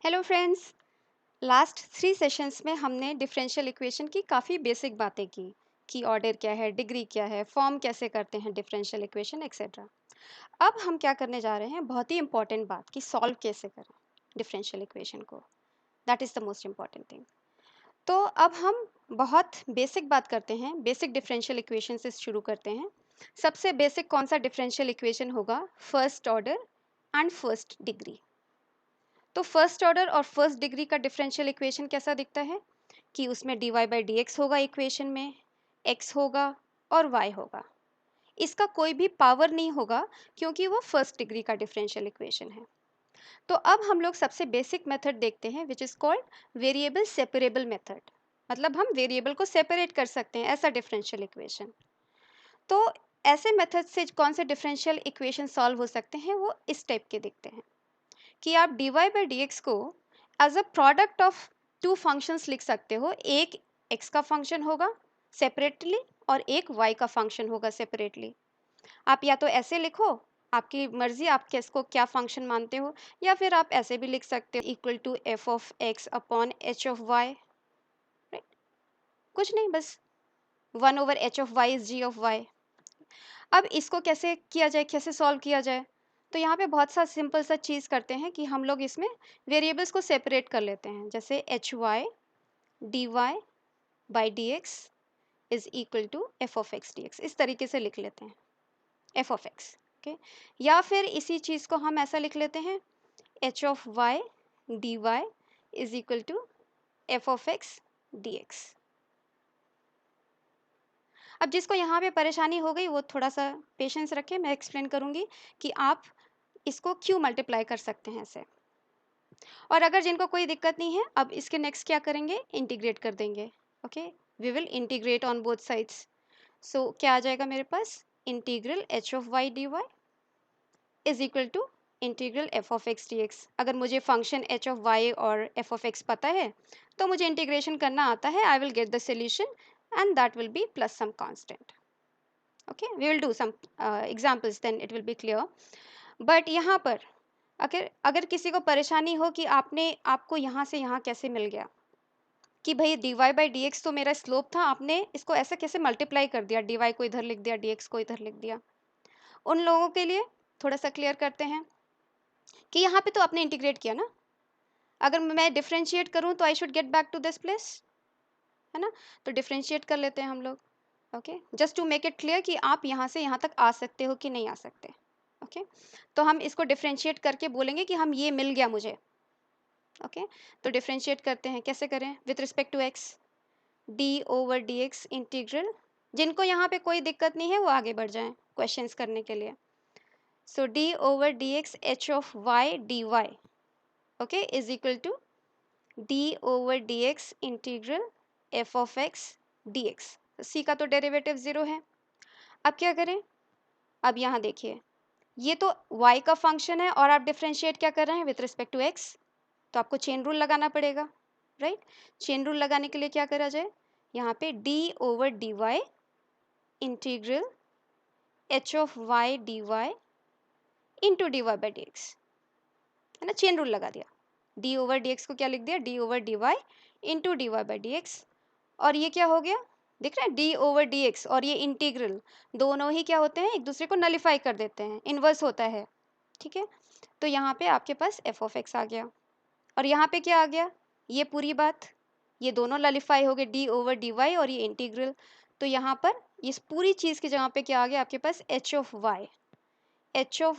Hello friends. Last 3 sessions में हमने differential equation की काफ़ी बेसिक बातें की कि ऑर्डर क्या है, डिग्री क्या है, फॉर्म कैसे करते हैं डिफरेंशियल इक्वेशन एक्सेट्रा। अब हम क्या करने जा रहे हैं, बहुत ही इंपॉर्टेंट बात कि सॉल्व कैसे करें डिफरेंशियल इक्वेशन को। That is the most important thing. तो अब हम बहुत बेसिक बात करते हैं, बेसिक डिफरेंशियल इक्वेशन से शुरू करते हैं। सबसे बेसिक कौन सा डिफरेंशियल इक्वेशन होगा? First order and first degree. तो फर्स्ट ऑर्डर और फर्स्ट डिग्री का डिफरेंशियल इक्वेशन कैसा दिखता है कि उसमें d y by d x होगा, इक्वेशन में एक्स होगा और वाई होगा। इसका कोई भी पावर नहीं होगा क्योंकि वो फर्स्ट डिग्री का डिफरेंशियल इक्वेशन है। तो अब हम लोग सबसे बेसिक मेथड देखते हैं which is called variable separable method. मतलब हम वेरिएबल को सेपरेट कर सकते हैं, ऐसा डिफरेंशियल इक्वेशन। तो ऐसे मेथड से कौन से डिफरेंशियल इक्वेशन सॉल्व हो सकते हैं, वो इस टाइप के दिखते हैं कि आप d y by d x को as a product of two functions लिख सकते हो। एक एक्स का फंक्शन होगा सेपरेटली और एक वाई का फंक्शन होगा सेपरेटली। आप या तो ऐसे लिखो, आपकी मर्जी, आप किसको क्या फंक्शन मानते हो, या फिर आप ऐसे भी लिख सकते हो equal to f of x upon h of y. Right, कुछ नहीं, बस 1/h of y is g of y. अब इसको कैसे किया जाए, कैसे सॉल्व किया जाए? तो यहाँ पे बहुत सा सिंपल सा चीज़ करते हैं कि हम लोग इसमें वेरिएबल्स को सेपरेट कर लेते हैं। जैसे h y d y by d x is equal to f of x d x, इस तरीके से लिख लेते हैं एफ ऑफ एक्स। ओके, या फिर इसी चीज़ को हम ऐसा लिख लेते हैं h of y d y is equal to f of x d x. अब जिसको यहाँ पे परेशानी हो गई वो थोड़ा सा पेशेंस रखें, मैं एक्सप्लेन करूँगी कि आप इसको क्यों मल्टीप्लाई कर सकते हैं ऐसे। और अगर जिनको कोई दिक्कत नहीं है, अब इसके नेक्स्ट क्या करेंगे, इंटीग्रेट कर देंगे। Okay, we will integrate on both sides. So क्या आ जाएगा मेरे पास, integral h of y d y is equal to integral f of x d x. अगर मुझे फंक्शन एच ऑफ वाई और एफ ऑफ एक्स पता है तो मुझे इंटीग्रेशन करना आता है। I will get the solution and that will be plus some constant. Okay, we will do some examples, then it will be clear. But यहाँ पर अगर अगर किसी को परेशानी हो कि आपको यहाँ से यहाँ कैसे मिल गया कि भाई d y by d x तो मेरा स्लोप था, आपने इसको ऐसे कैसे मल्टीप्लाई कर दिया, डी वाई को इधर लिख दिया, डी एक्स को इधर लिख दिया। उन लोगों के लिए थोड़ा सा क्लियर करते हैं कि यहाँ पे तो आपने इंटीग्रेट किया ना, अगर मैं डिफ्रेंशिएट करूँ तो I should get back to this place, है ना। तो डिफ्रेंशिएट कर लेते हैं हम लोग। Okay, just to make it clear कि आप यहाँ से यहाँ तक आ सकते हो कि नहीं आ सकते। ओके, तो हम इसको डिफ्रेंशिएट करके बोलेंगे कि हम ये मिल गया मुझे। ओके, तो डिफ्रेंशिएट करते हैं, कैसे करें, with respect to x, d over d x integral. जिनको यहाँ पे कोई दिक्कत नहीं है वो आगे बढ़ जाएं क्वेश्चंस करने के लिए। So d over d x h of y d y, okay, is equal to d over d x integral f of x d x. C का तो डेरिवेटिव 0 है। अब क्या करें, अब यहाँ देखिए, ये तो y का फंक्शन है और आप डिफ्रेंशिएट क्या कर रहे हैं, विथ रिस्पेक्ट टू x। तो आपको चेन रूल लगाना पड़ेगा, राइट। चेन रूल लगाने के लिए क्या करा जाए, यहाँ पे d over d y integral h of y d y into d y by d x, है ना। चेन रूल लगा दिया, d ओवर डी एक्स को क्या लिख दिया, d over d y into d y by d x. और ये क्या हो गया, दिख रहा है, d ओवर डी एक्स और ये इंटीग्रल दोनों ही क्या होते हैं, एक दूसरे को नलीफाई कर देते हैं, इन्वर्स होता है, ठीक है। तो यहाँ पे आपके पास एफ ऑफ एक्स आ गया और यहाँ पे क्या आ गया, ये पूरी बात, ये दोनों नलीफाई हो गए, डी ओवर डी वाई और ये इंटीग्रल। तो यहाँ पर इस पूरी चीज़ की जगह पे क्या आ गया आपके पास, h of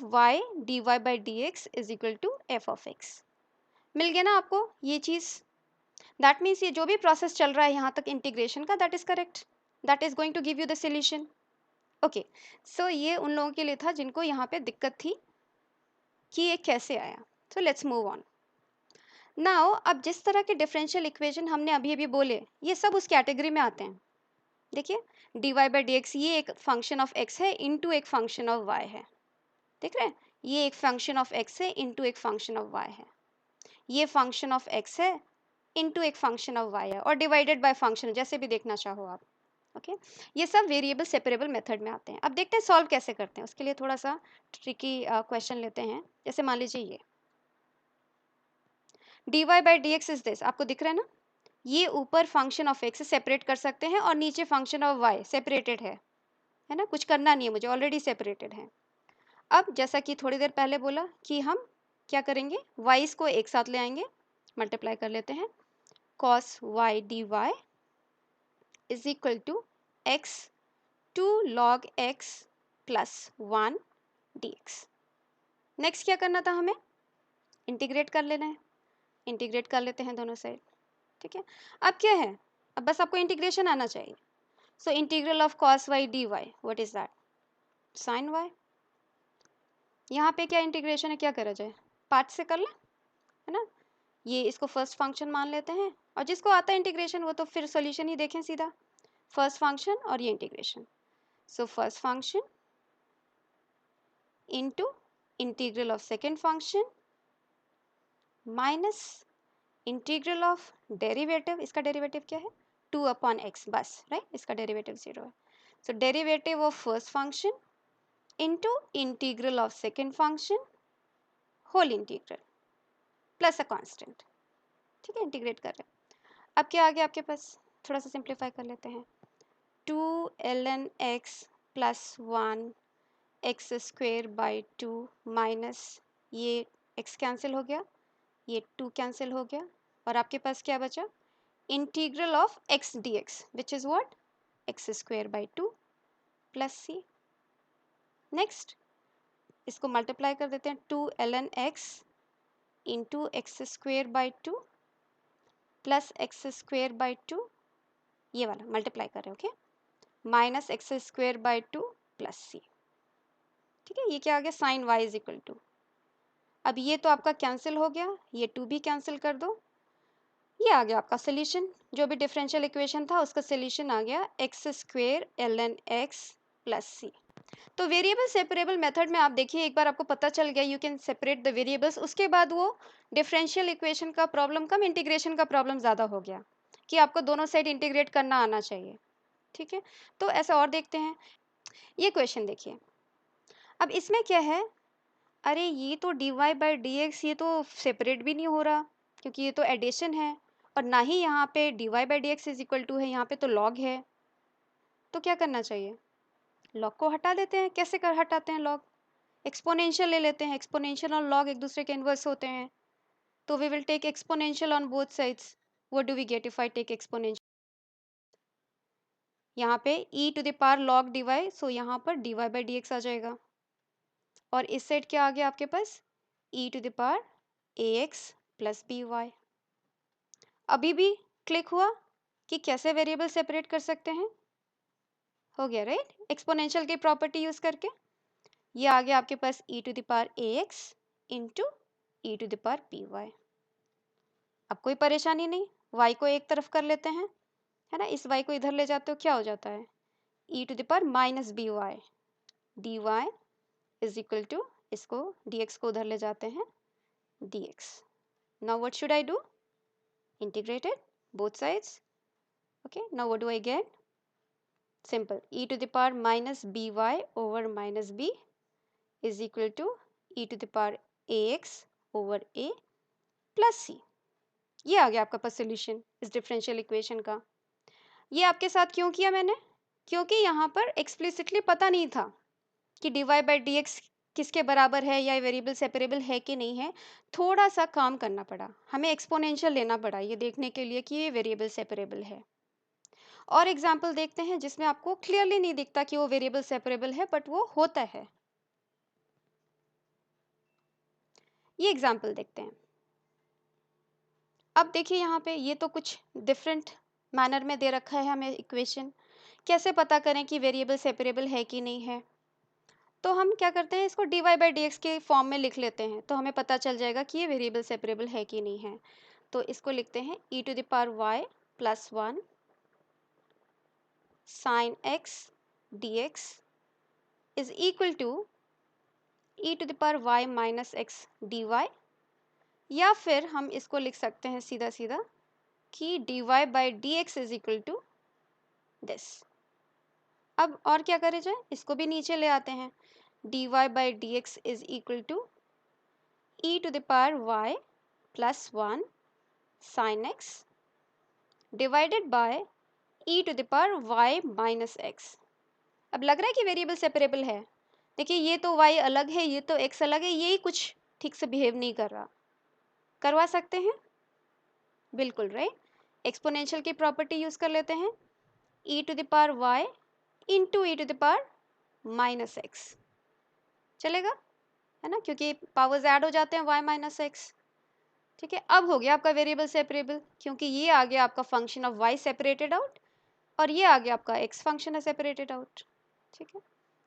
y d y by d x is equal to f of x. मिल गया ना आपको ये चीज़। दैट मीन्स ये जो भी प्रोसेस चल रहा है यहाँ तक इंटीग्रेशन का, that is correct, that is going to give you the solution. Okay, so ये उन लोगों के लिए था जिनको यहाँ पे दिक्कत थी कि ये कैसे आया। So let's move on now. अब जिस तरह के डिफरेंशियल इक्वेशन हमने अभी अभी बोले, ये सब उस कैटेगरी में आते हैं। देखिए, d y by d x ये एक फंक्शन ऑफ एक्स है इनटू एक फंक्शन ऑफ वाई है, देख रहे हैं, ये एक फंक्शन ऑफ एक्स है इनटू एक फंक्शन ऑफ वाई है, ये फंक्शन ऑफ एक्स है इनटू एक फंक्शन ऑफ वाई है, और डिवाइडेड बाय फंक्शन, जैसे भी देखना चाहो आप। ओके, ये सब वेरिएबल सेपरेबल मेथड में आते हैं। अब देखते हैं सॉल्व कैसे करते हैं। उसके लिए थोड़ा सा ट्रिकी क्वेश्चन लेते हैं। जैसे मान लीजिए ये dy by d x is this, आपको दिख रहा है ना, ये ऊपर फंक्शन ऑफ एक्स सेपरेट कर सकते हैं और नीचे फंक्शन ऑफ वाई सेपरेटेड है ना, कुछ करना नहीं है मुझे, ऑलरेडी सेपरेटेड है। अब जैसा कि थोड़ी देर पहले बोला कि हम क्या करेंगे, वाइस को एक साथ ले आएंगे, मल्टीप्लाई कर लेते हैं, cos y dy is equal to x 2 log x plus 1 dx। Next क्या करना था हमें, इंटीग्रेट कर लेना है, इंटीग्रेट कर लेते हैं दोनों साइड, ठीक है। अब क्या है, अब बस आपको इंटीग्रेशन आना चाहिए। So integral of cos y dy, what is that, sin y। यहाँ पे क्या इंटीग्रेशन है, क्या करा जाए, पार्ट से कर लें, है ना, ये इसको फर्स्ट फंक्शन मान लेते हैं, और जिसको आता है इंटीग्रेशन वो तो फिर सॉल्यूशन ही देखें सीधा, फर्स्ट फंक्शन और ये integration. So first function into integral of second function minus integral of derivative, इसका डेरिवेटिव क्या है 2/x, बस राइट, इसका डेरिवेटिव 0 है। So derivative of first function into integral of second function whole integral plus a constant, ठीक है, integrate कर रहे हैं। अब क्या आ गया आपके पास, थोड़ा सा सिंप्लीफाई कर लेते हैं, 2 ln x plus 1 x square by 2 minus ये x कैंसिल हो गया, ये 2 कैंसिल हो गया, और आपके पास क्या बचा, integral of x dx which is what, x square by 2 plus c. Next इसको मल्टीप्लाई कर देते हैं, 2 ln x into x square by 2 plus x square by 2, ये वाला मल्टीप्लाई कर रहे हैं, okay, minus x square by 2 plus c, ठीक है। ये क्या आ गया, sine y is equal to, अब ये तो आपका कैंसिल हो गया, ये 2 भी कैंसिल कर दो, ये आ गया आपका सोल्यूशन, जो भी डिफरेंशियल इक्वेशन था उसका सोल्यूशन आ गया x square ln x plus c. तो वेरिएबल सेपरेबल मेथड में आप देखिए, एक बार आपको पता चल गया you can separate the variables, उसके बाद वो डिफरेंशियल इक्वेशन का प्रॉब्लम कम, इंटीग्रेशन का प्रॉब्लम ज़्यादा हो गया कि आपको दोनों साइड इंटीग्रेट करना आना चाहिए, ठीक है। तो ऐसा और देखते हैं, ये क्वेश्चन देखिए, अब इसमें क्या है, अरे ये तो dy बाई डी एक्स ये तो सेपरेट भी नहीं हो रहा, क्योंकि ये तो एडिशन है, और ना ही यहाँ पे dy by d x is equal to है, यहाँ पे तो लॉग है। तो क्या करना चाहिए, लॉग को हटा देते हैं, कैसे कर हटाते हैं लॉग, एक्सपोनेंशियल ले लेते हैं, एक्सपोनेंशियल और लॉग एक दूसरे के इन्वर्स होते हैं, तो we will take exponential on both sides. What do we get if I take exponential, यहाँ पे e to the power log dy, so यहाँ पर dy बाई डी एक्स आ जाएगा, और इस साइड क्या आ गया आपके पास, e to the power ax प्लस बी वाई। अभी भी क्लिक हुआ कि कैसे वेरिएबल सेपरेट कर सकते हैं, हो गया राइट, एक्सपोनेंशियल की प्रॉपर्टी यूज करके। ये आ गया आपके पास e to the power ax into e to the power b y. अब कोई परेशानी नहीं, y को एक तरफ कर लेते हैं, है ना, इस y को इधर ले जाते हो क्या हो जाता है, e to the power minus b y d y is equal to, इसको dx को उधर ले जाते हैं dx। Now what should I do, integrated both sides, okay, now what do I get, simple, e to the power minus by over minus b is equal to e to the power ax over a plus c। ये आ गया आपका पास solution इस differential equation का। ये आपके साथ क्यों किया मैंने, क्योंकि यहाँ पर एक्सप्लिसिटली पता नहीं था कि dy बाई डी एक्स किसके बराबर है या वेरिएबल सेपरेबल है कि नहीं है, थोड़ा सा काम करना पड़ा, हमें एक्सपोनेंशियल लेना पड़ा ये देखने के लिए कि ये वेरिएबल सेपरेबल है। और एग्जाम्पल देखते हैं जिसमें आपको क्लियरली नहीं दिखता कि वो वेरिएबल सेपरेबल है बट वो होता है। ये एग्जाम्पल देखते हैं, अब देखिए यहाँ पे ये तो कुछ डिफरेंट मैनर में दे रखा है हमें इक्वेशन, कैसे पता करें कि वेरिएबल सेपरेबल है कि नहीं है। तो हम क्या करते हैं, इसको dy बाई डी एक्स के फॉर्म में लिख लेते हैं, तो हमें पता चल जाएगा कि ये वेरिएबल सेपरेबल है कि नहीं है। तो इसको लिखते हैं e to the power y plus 1 sine x dx is equal to e to the power y minus x d y, या फिर हम इसको लिख सकते हैं सीधा सीधा कि dy by d x is equal to this. अब और क्या करे जाए, इसको भी नीचे ले आते हैं, dy by d x is equal to e to the power y plus 1 sin x divided by e to the power y minus x। अब लग रहा है कि वेरिएबल सेपरेबल है। देखिए ये तो y अलग है, ये तो x अलग है, यही कुछ ठीक से बिहेव नहीं कर रहा। करवा सकते हैं बिल्कुल, राइट। एक्सपोनेंशियल की प्रॉपर्टी यूज कर लेते हैं, e to the power y into e to the power minus x। चलेगा, है ना, क्योंकि पावर्स ऐड हो जाते हैं y माइनस एक्स। ठीक है, अब हो गया आपका वेरिएबल सेपरेबल, क्योंकि ये आ गया आपका function of y separated out और ये आ गया आपका x फंक्शन है सेपरेटेड आउट। ठीक है,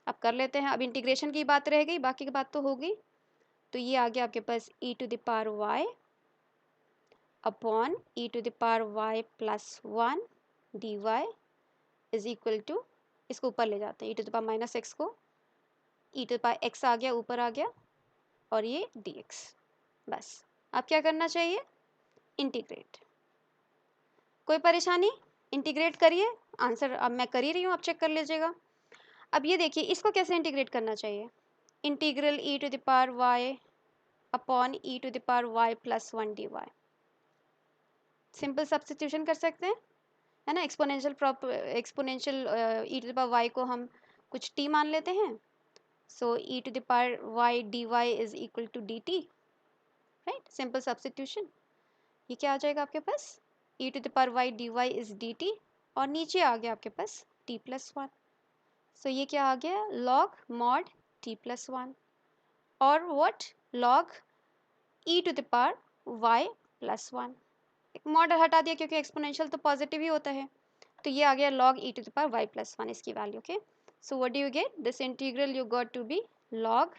अब कर लेते हैं। अब इंटीग्रेशन की बात रह गई, बाकी की बात तो हो गई। तो ये आ गया आपके पास e to the power y upon e to the power y plus 1 dy is equal to, इसको ऊपर ले जाते हैं, e to the power minus x को e to the power x आ गया, ऊपर आ गया, और ये dx। बस अब क्या करना चाहिए, इंटीग्रेट। कोई परेशानी, इंटीग्रेट करिए। आंसर अब मैं कर ही रही हूँ, आप चेक कर लीजिएगा। अब ये देखिए इसको कैसे इंटीग्रेट करना चाहिए, integral e to the power y upon e to the power y plus 1 dy। Simple substitution कर सकते हैं, है ना। Exponential e to the power y को हम कुछ t मान लेते हैं, so e to the power y dy is equal to dt, right. Simple substitution. ये क्या आ जाएगा आपके पास, e to the power y dy is dt, और नीचे आ गया आपके पास t प्लस 1। सो ये क्या आ गया, लॉग मॉड t प्लस 1, और what, log e to the power y plus 1। एक मॉड हटा दिया क्योंकि एक्सपोनेंशियल तो पॉजिटिव ही होता है, तो ये आ गया log e to the power y plus 1 इसकी value. Okay, so what do you get, this integral you got to be log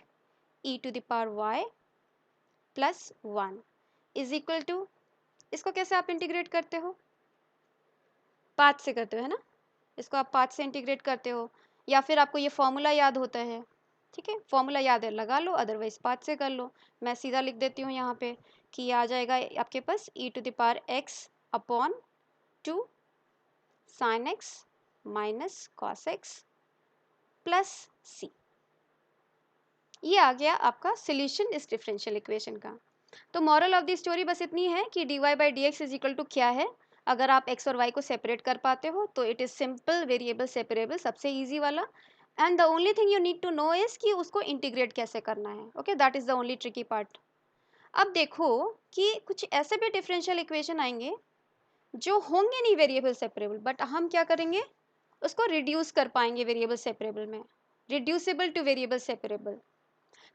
e to the power y plus 1 is equal to, इसको कैसे आप इंटीग्रेट करते हो, path से करते हो, है ना। इसको आप पाथ से इंटीग्रेट करते हो, या फिर आपको ये फॉर्मूला याद होता है। ठीक है, फॉर्मूला याद है लगा लो, अदरवाइज पाथ से कर लो। मैं सीधा लिख देती हूँ यहाँ पे कि ये आ जाएगा आपके पास e to the power x upon 2 sine x minus cos x plus c। ये आ गया आपका सोल्यूशन इस डिफरेंशियल इक्वेशन का। तो मॉरल ऑफ द स्टोरी बस इतनी है कि dy by d x is equal to क्या है, अगर आप x और y को सेपरेट कर पाते हो तो it is simple variable separable, सबसे इजी वाला। And the only thing you need to know is कि उसको इंटीग्रेट कैसे करना है। Okay, that is the only tricky part. अब देखो कि कुछ ऐसे भी डिफरेंशियल इक्वेशन आएंगे जो होंगे नहीं वेरिएबल सेपरेबल, बट हम क्या करेंगे, उसको रिड्यूस कर पाएंगे वेरिएबल सेपरेबल में, रिड्यूसिबल टू वेरिएबल सेपरेबल।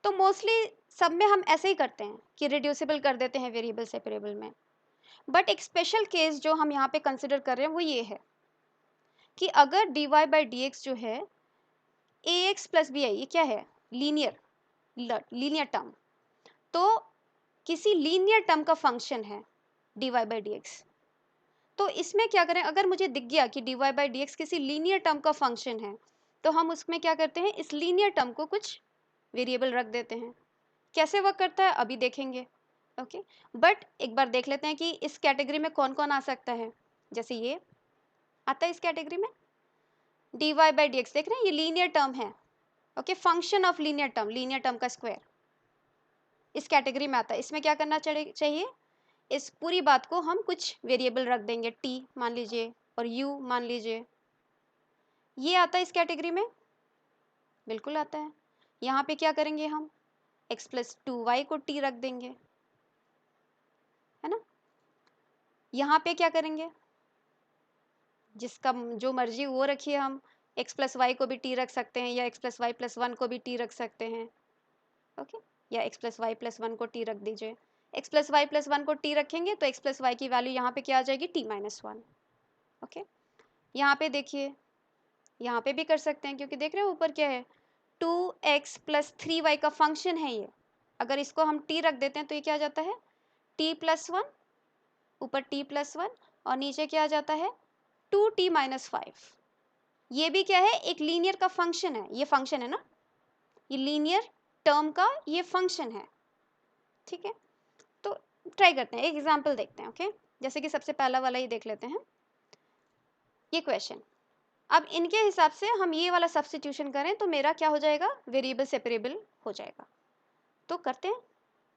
तो मोस्टली सब में हम ऐसे ही करते हैं कि रिड्यूसिबल कर देते हैं वेरिएबल सेपरेबल में। बट एक स्पेशल केस जो हम यहाँ पे कंसिडर कर रहे हैं वो ये है कि अगर dy बाई डी एक्स जो है ax प्लस बी आई, ये क्या है, लीनियर टर्म। तो किसी लीनियर टर्म का फंक्शन है dy बाई डी एक्स, तो इसमें क्या करें, अगर मुझे दिख गया कि dy बाई डी एक्स किसी लीनियर टर्म का फंक्शन है, तो हम उसमें क्या करते हैं, इस लीनियर टर्म को कुछ वेरिएबल रख देते हैं। कैसे वर्क करता है अभी देखेंगे। ओके, बट एक बार देख लेते हैं कि इस कैटेगरी में कौन कौन आ सकता है। जैसे ये आता है इस कैटेगरी में, dy बाई डी एक्स, देख रहे हैं ये लीनियर टर्म है। Okay, function of linear term का स्क्वायर इस कैटेगरी में आता है। इसमें क्या करना चाहिए, इस पूरी बात को हम कुछ वेरिएबल रख देंगे, t मान लीजिए और u मान लीजिए। ये आता है इस कैटेगरी में, बिल्कुल आता है। यहाँ पे क्या करेंगे, हम x प्लस 2y को t रख देंगे, है ना। यहाँ पे क्या करेंगे, जिसका जो मर्जी वो रखिए, हम x प्लस वाई को भी t रख सकते हैं, या x प्लस वाई प्लस 1 को भी t रख सकते हैं। ओके, या x प्लस वाई प्लस 1 को t रख दीजिए। x प्लस वाई प्लस 1 को t रखेंगे तो x प्लस वाई की वैल्यू यहाँ पे क्या आ जाएगी, t माइनस 1। ओके, यहाँ पे देखिए, यहाँ पे भी कर सकते हैं, क्योंकि देख रहे हो ऊपर क्या है, 2x प्लस 3y का फंक्शन है ये। अगर इसको हम t रख देते हैं तो ये क्या आ जाता है, t प्लस 1, ऊपर t प्लस 1, और नीचे क्या आ जाता है, 2t माइनस 5। ये भी क्या है, एक लीनियर का फंक्शन है, ये फंक्शन है ना, ये लीनियर टर्म का ये फंक्शन है। ठीक है, तो ट्राई करते हैं, एक एग्जांपल देखते हैं। ओके, जैसे कि सबसे पहला वाला ही देख लेते हैं, ये क्वेश्चन। अब इनके हिसाब से हम ये वाला सब्स्टिट्यूशन करें तो मेरा क्या हो जाएगा, वेरिएबल सेपरेबल हो जाएगा। तो करते हैं।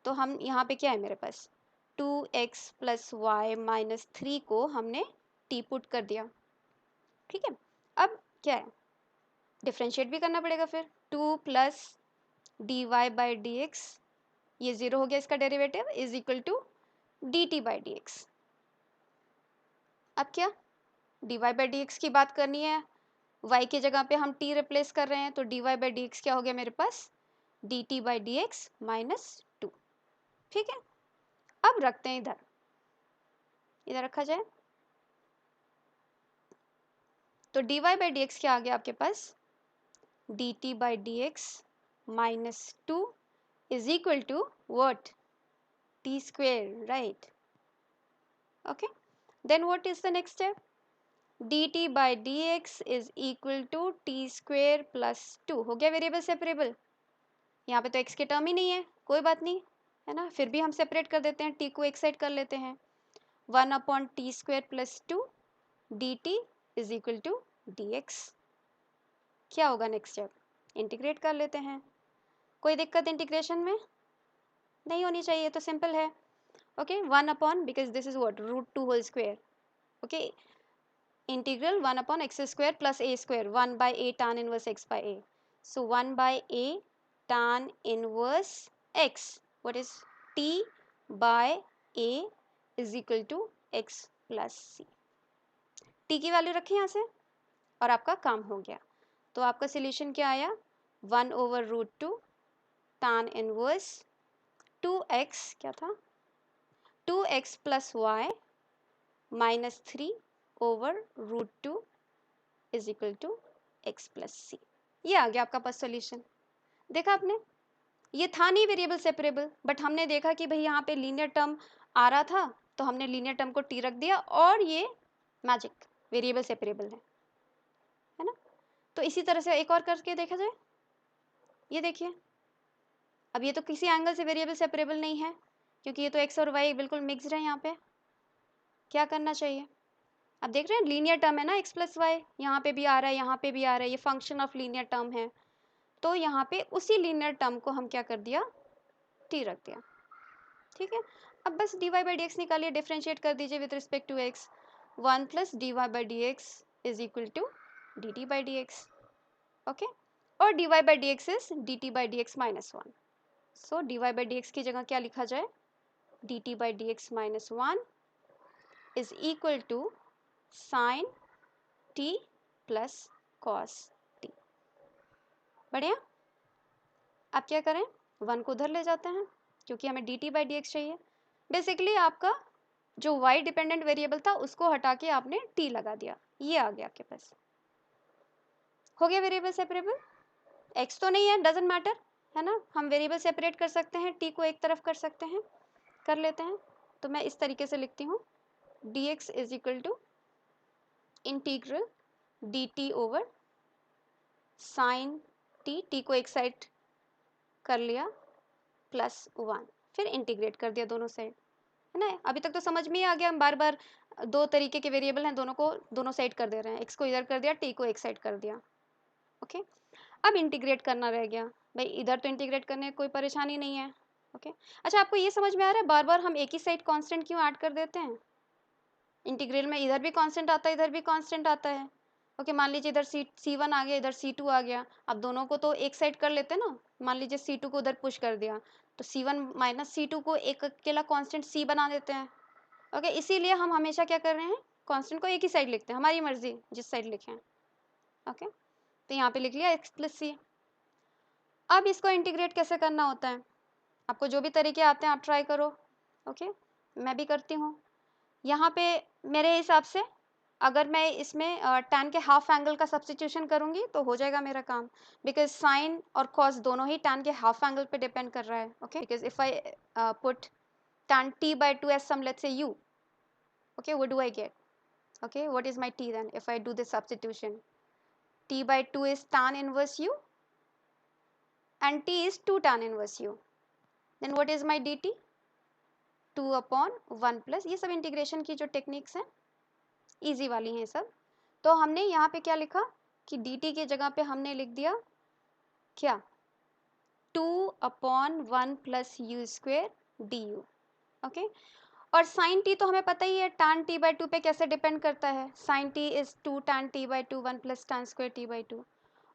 तो हम यहाँ पे क्या है मेरे पास, 2x प्लस वाई माइनस 3 को हमने t पुट कर दिया, ठीक है। अब क्या है, डिफ्रेंशिएट भी करना पड़ेगा फिर, 2 plus d y by d x, ये 0 हो गया इसका derivative, is equal to d t by d x. अब क्या, d y by d x की बात करनी है, y की जगह पे हम t रिप्लेस कर रहे हैं, तो d y by d x क्या हो गया मेरे पास, d t by d x minus 2, ठीक है। अब रखते हैं इधर, इधर रखा जाए, तो d y by d x क्या आ गया आपके पास, d t by d x minus 2 is equal to what, t square, right? Okay, then what is the next step, dt by dx is equal to t square plus 2, हो गया variable separable. यहाँ पे तो x के term ही नहीं है, कोई बात नहीं है ना, फिर भी हम सेपरेट कर देते हैं, t को एक साइड कर लेते हैं, 1 upon t square plus 2 d t is equal to d x. क्या होगा नेक्स्ट स्टेप, इंटीग्रेट कर लेते हैं, कोई दिक्कत इंटीग्रेशन में नहीं होनी चाहिए, तो सिंपल है। Okay, 1 upon, because this is what, √2 whole square, okay, integral 1 upon x square plus a square, 1 by a tan inverse x by a, so 1 by a tan inverse x, what is t by a is equal to x plus c, t की value रखें यहाँ से और आपका काम हो गया। तो आपका सोल्यूशन क्या आया, 1 ओवर √2 tan इनवर्स 2x, क्या था, 2x plus y minus 3 over √2 is equal to x plus c. ये आ गया आपका पास सोल्यूशन। देखा आपने, ये था नहीं वेरिएबल सेपरेबल, बट हमने देखा कि भाई यहाँ पे लीनियर टर्म आ रहा था, तो हमने लीनियर टर्म को t रख दिया, और ये मैजिक वेरिएबल सेपरेबल है ना। तो इसी तरह से एक और करके देखा जाए, ये देखिए, अब ये तो किसी एंगल से वेरिएबल सेपरेबल नहीं है, क्योंकि ये तो x और y बिल्कुल मिक्सड है। यहाँ पे क्या करना चाहिए, अब देख रहे हैं लीनियर टर्म है ना, x प्लस वाई, यहाँ पे भी आ रहा है, यहाँ पे भी आ रहा है, ये फंक्शन ऑफ लीनियर टर्म है, तो यहाँ पे उसी लीनियर टर्म को हम क्या कर दिया, t रख दिया, ठीक है। अब बस dy बाई डी एक्स निकालिए, डिफ्रेंशिएट कर दीजिए with respect to x, 1 plus d y by d x is equal to d t by d x, okay, और dy by d x is d t by d x minus 1, so dy by d x की जगह क्या लिखा जाए, d t by d x minus 1 is equal to sine t plus cos t। बढ़िया, अब क्या करें, 1 को उधर ले जाते हैं, क्योंकि हमें dt बाई डी एक्स चाहिए। बेसिकली आपका जो y डिपेंडेंट वेरिएबल था उसको हटा के आपने t लगा दिया, ये आ गया आपके पास, हो गया वेरिएबल सेपरेबल। x तो नहीं है, डजेंट मैटर, है ना, हम वेरिएबल सेपरेट कर सकते हैं, t को एक तरफ कर सकते हैं, कर लेते हैं। तो मैं इस तरीके से लिखती हूँ, dx is equal to integral dt over sine t को एक साइड कर लिया प्लस 1, फिर इंटीग्रेट कर दिया दोनों साइड, है ना। अभी तक तो समझ में ही आ गया, हम बार बार दो तरीके के वेरिएबल हैं, दोनों को दोनों साइड कर दे रहे हैं, x को इधर कर दिया, t को एक साइड कर दिया, ओके। अब इंटीग्रेट करना रह गया, भाई इधर तो इंटीग्रेट करने कोई परेशानी नहीं है, ओके। अच्छा, आपको ये समझ में आ रहा है बार बार हम एक ही साइड कांस्टेंट क्यों ऐड कर देते हैं, इंटीग्रल में इधर भी कांस्टेंट आता है, इधर भी कांस्टेंट आता है, ओके। मान लीजिए इधर C1 आ गया, इधर C2 आ गया, अब दोनों को तो एक साइड कर लेते हैं ना, मान लीजिए C2 को उधर पुश कर दिया, तो C1 माइनस C2 को एक अकेला कांस्टेंट C बना देते हैं, ओके। इसीलिए हम हमेशा क्या कर रहे हैं, कांस्टेंट को एक ही साइड लिखते हैं, हमारी मर्जी जिस साइड लिखें, ओके। तो यहाँ पे लिख लिया x प्लस सी। अब इसको इंटीग्रेट कैसे करना होता है, आपको जो भी तरीके आते हैं आप ट्राई करो, ओके, मैं भी करती हूँ। यहाँ पे मेरे हिसाब से अगर मैं इसमें tan के हाफ एंगल का सब्स्टिट्यूशन करूँगी तो हो जाएगा मेरा काम, बिकॉज साइन और कॉस दोनों ही tan के हाफ एंगल पे डिपेंड कर रहा है, okay. Because if I put tan t by 2 as some, let's say u, okay, what do I get, okay, what is my t then if I do this substitution, t by 2 is tan inverse u and t is 2 tan inverse u, then what is my dt, 2 upon 1 plus, ये सब integration की जो techniques हैं easy वाली हैं सब। तो हमने यहाँ पे क्या लिखा कि dt की जगह पे हमने लिख दिया क्या, 2 upon 1 plus u square du, okay. और साइन टी तो हमें पता ही है tan t बाई 2 पे कैसे डिपेंड करता है, sine t is 2 tan t by 2 1 plus tan square t by 2।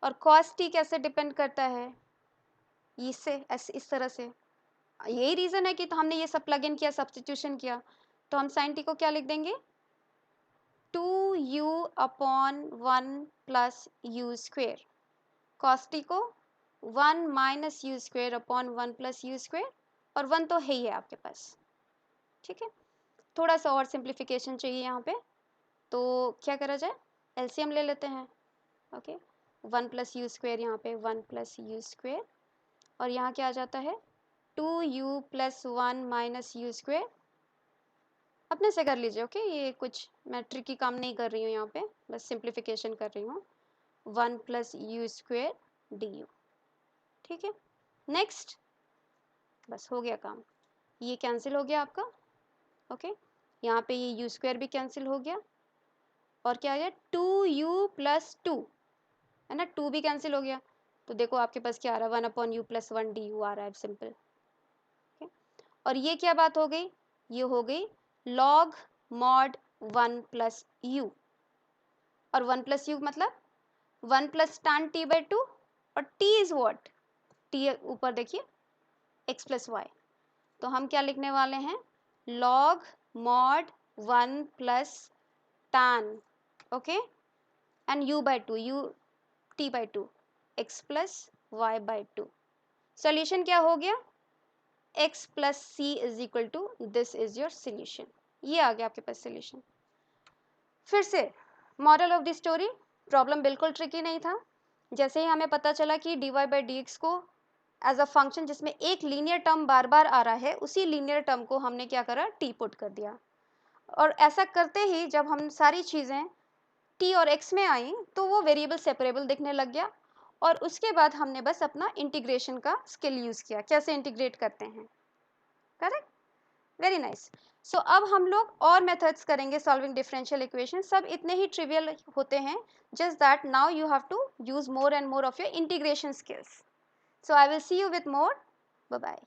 और cos t कैसे डिपेंड करता है, इससे इस तरह से। यही रीज़न है कि तो हमने ये सब प्लग इन किया, सब्स्टिट्यूशन किया, तो हम साइन टी को क्या लिख देंगे, 2u upon 1 plus you square, cos T को 1 minus you square upon 1 plus you square, और 1 तो है ही है आपके पास। ठीक है, थोड़ा सा और सिंप्लीफिकेशन चाहिए यहाँ पे, तो क्या करा जाए, एलसीएम ले लेते हैं। ओके, 1 प्लस यू स्क्वेयर, यहाँ पे 1 प्लस यू स्क्वेयर, और यहाँ क्या आ जाता है 2u plus 1 minus you square. अपने से कर लीजिए। ओके, ये कुछ मैं ट्रिकी काम नहीं कर रही हूँ यहाँ पे, बस सिंप्लीफिकेशन कर रही हूँ। 1 plus you square D you. ठीक है, नेक्स्ट, बस हो गया काम, ये कैंसिल हो गया आपका। ओके, यहाँ पे ये यू स्क्वेयर भी कैंसिल हो गया, और क्या आ गया 2u प्लस 2, है ना, 2 भी कैंसिल हो गया, तो देखो आपके पास क्या आ रहा है 1 upon u plus 1 d u आ रहा है, सिंपल। और ये क्या बात हो गई, ये हो गई log mod 1 प्लस यू, और 1 प्लस यू मतलब 1 प्लस tan t बाई 2, और t इज व्हाट, t ऊपर देखिए x प्लस वाई, तो हम क्या लिखने वाले हैं log mod 1 plus tan, okay, and u by 2, u t by 2, x plus y by 2। Solution क्या हो गया, x plus c is equal to, this is your solution. ये आ गया आपके पास सोल्यूशन। फिर से moral of the story, problem बिल्कुल ट्रिकी नहीं था। जैसे ही हमें पता चला कि dy बाई डी एक्स को एज अ फंक्शन जिसमें एक लीनियर टर्म बार बार आ रहा है, उसी लीनियर टर्म को हमने क्या करा, t पुट कर दिया। और ऐसा करते ही जब हम सारी चीज़ें t और x में आई, तो वो वेरिएबल सेपरेबल दिखने लग गया, और उसके बाद हमने बस अपना इंटीग्रेशन का स्किल यूज़ किया, कैसे इंटीग्रेट करते हैं। Correct, very nice. सो अब हम लोग और मेथड्स करेंगे सॉल्विंग डिफरेंशियल इक्वेशन, सब इतने ही ट्रिवियल होते हैं, just that now you have to use more and more of your integration skills. So I will see you with more, bye bye.